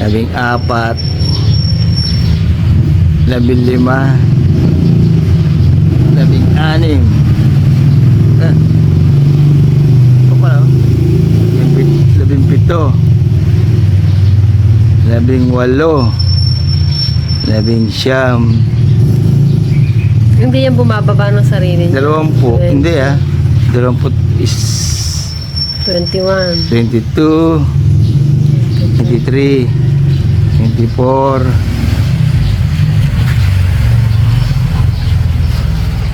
14, 15, 16, 19, Hindi yan bumababa ng sarili niya. 20, hindi 20 is 21. 22, 23, 24,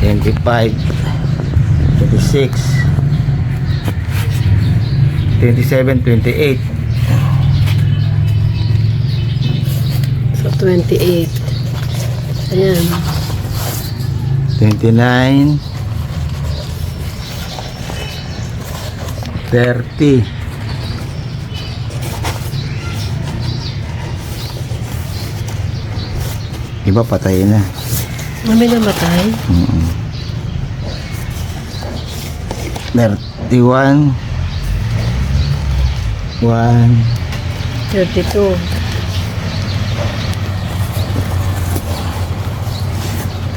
25, 26, 27, 28, So, 28. Ayan. 29, 30, iba patay na. May namatay. 31, 1, 32.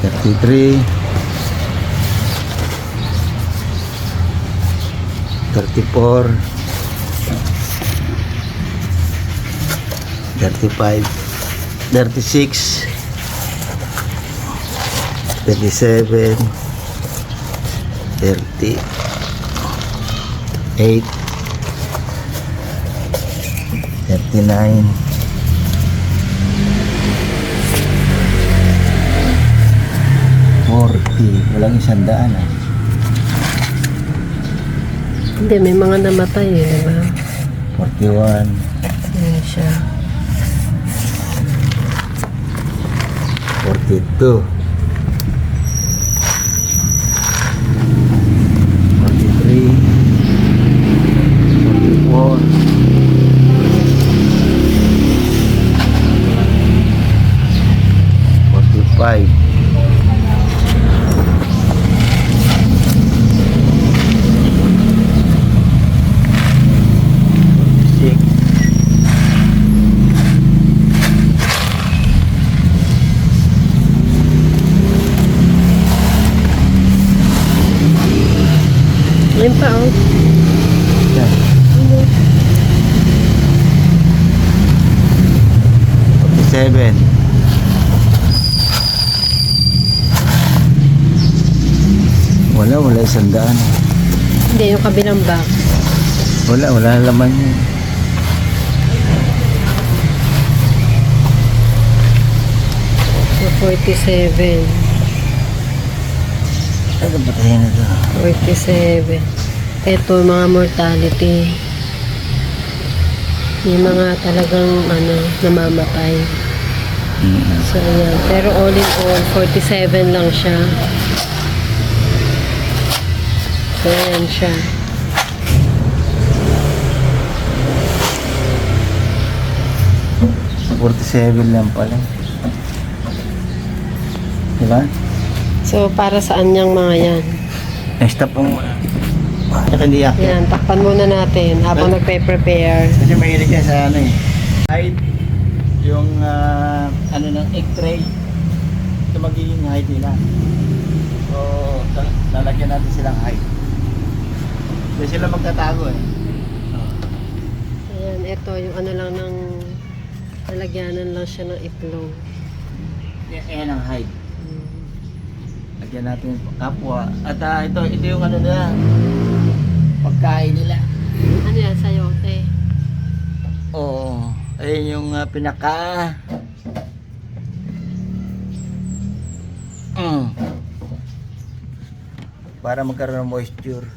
33, 34, 35, 36, 37, 38, 39, 40, walang 100 Hindi, may mga namatay di ba? 41, Ayan siya. 42, 43, 44, 45, Ayun pa, oh. Yan. 47, wala 100. Hindi, yung kabilang box. Wala na laman yun. So, 47. Ano ba tayo na ito? 47. Ito, mga mortality. Yung mga talagang, namamatay. So, ayan. Pero all in all, 47 lang siya. So, ayan siya. $47 lang pala. Diba? So, para saan yung mga yan? Stop mo muna. Saka hindi yakit. Yan, takpan muna natin habang nagpe-prepare. Kasi mahilig yan sa ano eh. Height, yung ano ng egg tray. Ito magiging height nila. So, lalagyan natin silang height. Hindi sila magtatago eh. Ayan, ito yung ano lang ng lalagyanan lang siya ng itlog. Yan ang height. Lagyan natin yung kapwa. At ito yung ano nila. Pagkain nila. Ano yan, sayote? Oo. Ayun yung pinaka. Para magkaroon ng moisture.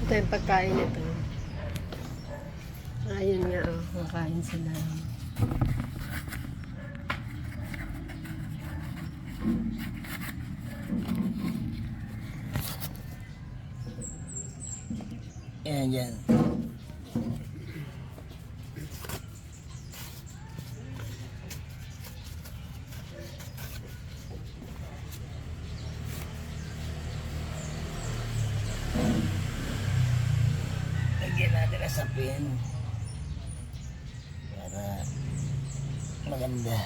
Ito yung pagkain nito. Ayun nga, oh. Makain sila. Yan, yan. open. Para maganda.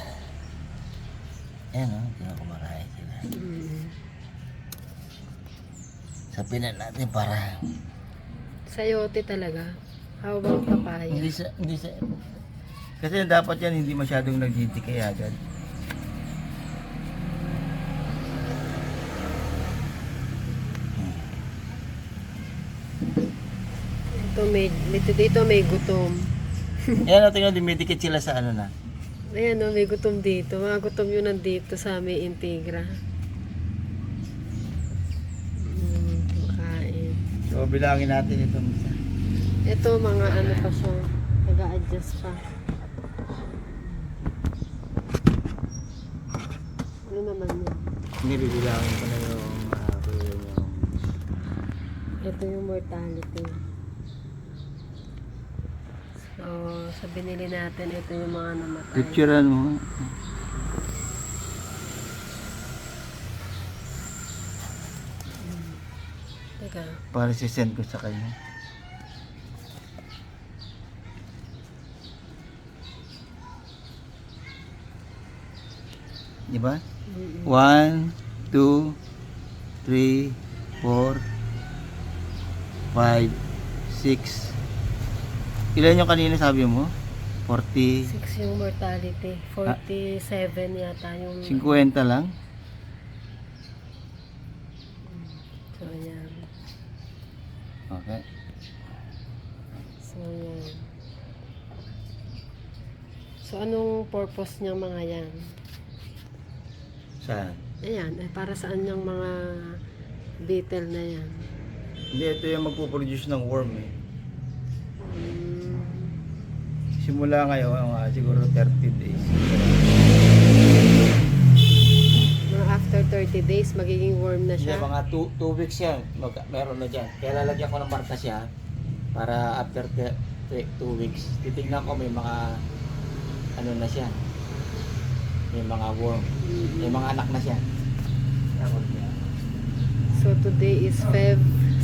Ayan o, kumakain sila. Sapinan natin para Sayote talaga. How about papaya? hindi sa kasi dapat yan hindi masyadong nagdidikay agad. Dito may gutom. Ayan o, tingnan, dumidikit sila sa ano na. Ayan o, may gutom dito. Mga gutom yun nandito sa may Integra. Kumakain. So, bilangin natin itong isa. Ito mga ano pa siya. Nag-a-adjust pa. Ano naman yun? Nibibilangin ko na yung Ito yung mortality. So, sa binili natin, ito yung mga namatay. picturean mo. Teka. Para sisend ko sa kanya. Diba? 1, 2, 3, 4, 5, 6. Ilan yung kanina sabi mo? 40, 6 yung mortality. 47 yata yung... 50 lang? So, yan. Okay. So, yan. So, anong purpose niyang mga yan? Saan? Ayan, para saan yung mga beetle na yan? Hindi, ito yung magpuproduce ng worm eh. Mm, Simula ngayon, siguro 30 days. mga after 30 days, magiging worm na Hindi, siya. mga 2 weeks yan, meron na dyan. Kaya lalagyan ko ng marka siya para after 2 weeks. Titignan ko may mga ano na siya. May mga worm. May mga anak na siya. So, today is Feb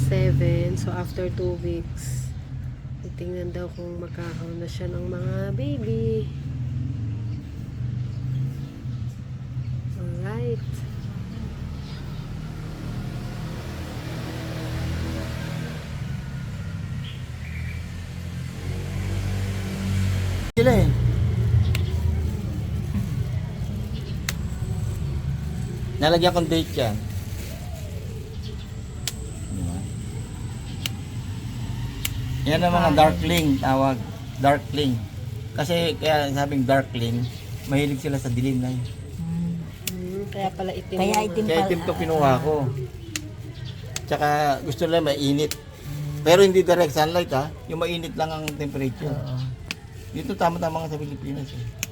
7. So, after 2 weeks, titingnan daw kung magkakaroon na siya ng mga baby. Alright. Sila eh. Nalagyan kong date yan. Diba? Yan ang mga darkling tawag. Darkling. Kasi kaya sabing darkling, mahilig sila sa dilim na yun. Kaya pala itim. Kaya yung itim mga- Kaya itim to kinuha ko. Tsaka gusto nila mainit. Pero hindi direct sunlight ha. Yung mainit lang ang temperature. Dito tama-tama nga sa Pilipinas eh.